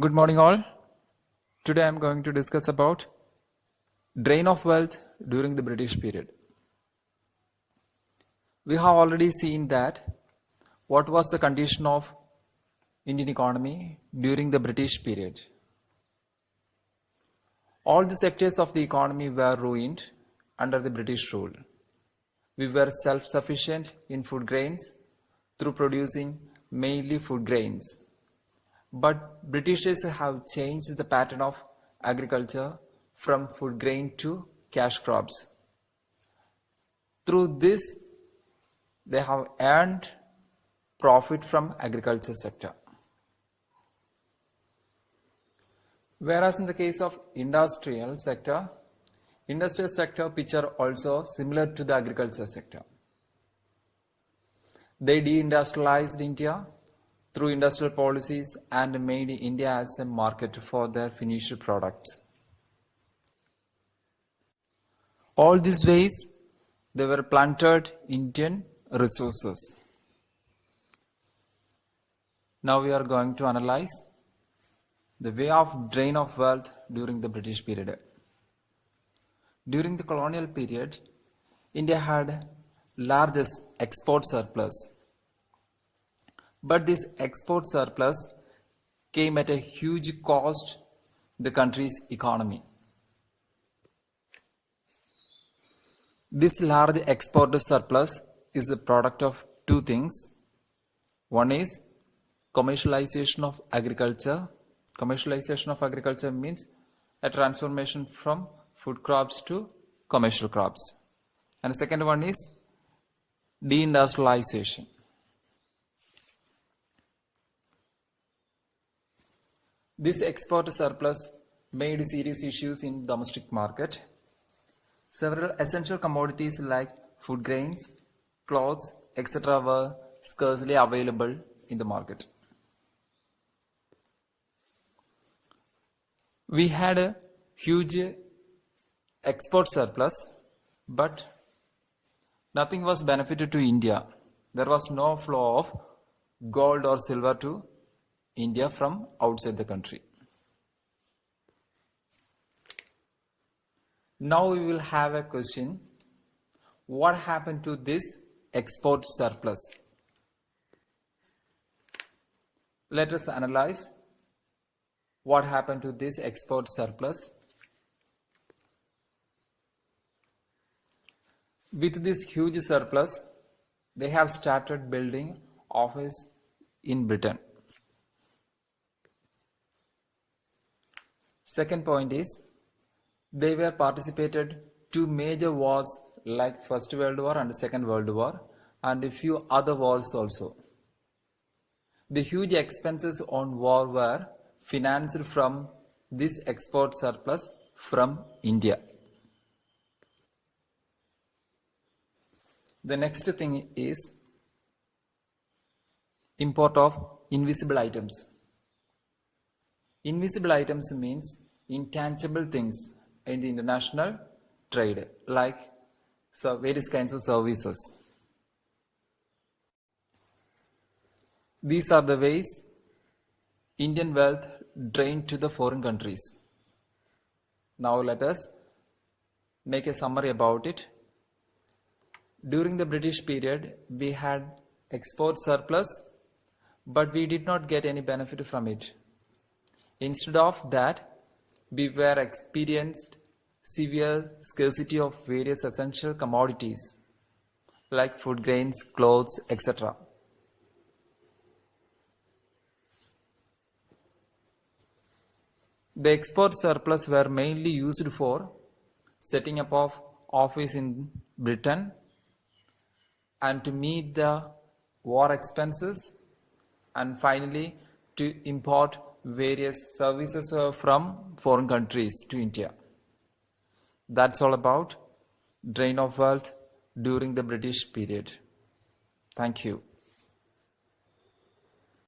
Good morning all. Today I am going to discuss about drain of wealth during the British period. We have already seen that what was the condition of Indian economy during the British period. All the sectors of the economy were ruined under the British rule. We were self-sufficient in food grains through producing mainly food grains. But Britishers have changed the pattern of agriculture from food grain to cash crops. Through this, they have earned profit from agriculture sector. Whereas in the case of industrial sector picture also similar to the agriculture sector. They deindustrialized India through industrial policies and made India as a market for their finished products. All these ways they were planted Indian resources. Now we are going to analyze the way of drain of wealth during the British period. During the colonial period, India had largest export surplus. But this export surplus came at a huge cost to the country's economy. This large export surplus is a product of two things. One is commercialization of agriculture. Commercialization of agriculture means a transformation from food crops to commercial crops. And the second one is deindustrialization. This export surplus made serious issues in domestic market. Several essential commodities like food grains, clothes, etc. were scarcely available in the market. We had a huge export surplus, but nothing was benefited to India. There was no flow of gold or silver to India from outside the country. Now we will have a question. What happened to this export surplus? Let us analyze what happened to this export surplus. With this huge surplus, they have started building office in Britain. Second point is, they were participated two major wars like First World War and Second World War and a few other wars also. The huge expenses on war were financed from this export surplus from India. The next thing is import of invisible items. Invisible items means intangible things in the international trade, like various kinds of services. These are the ways Indian wealth drained to the foreign countries. Now let us make a summary about it. During the British period, we had export surplus, but we did not get any benefit from it. Instead of that, we were experienced severe scarcity of various essential commodities like food grains, clothes, etc. The export surplus were mainly used for setting up of office in Britain and to meet the war expenses, and finally to import various services from foreign countries to India. That's all about drain of wealth during the British period. Thank you.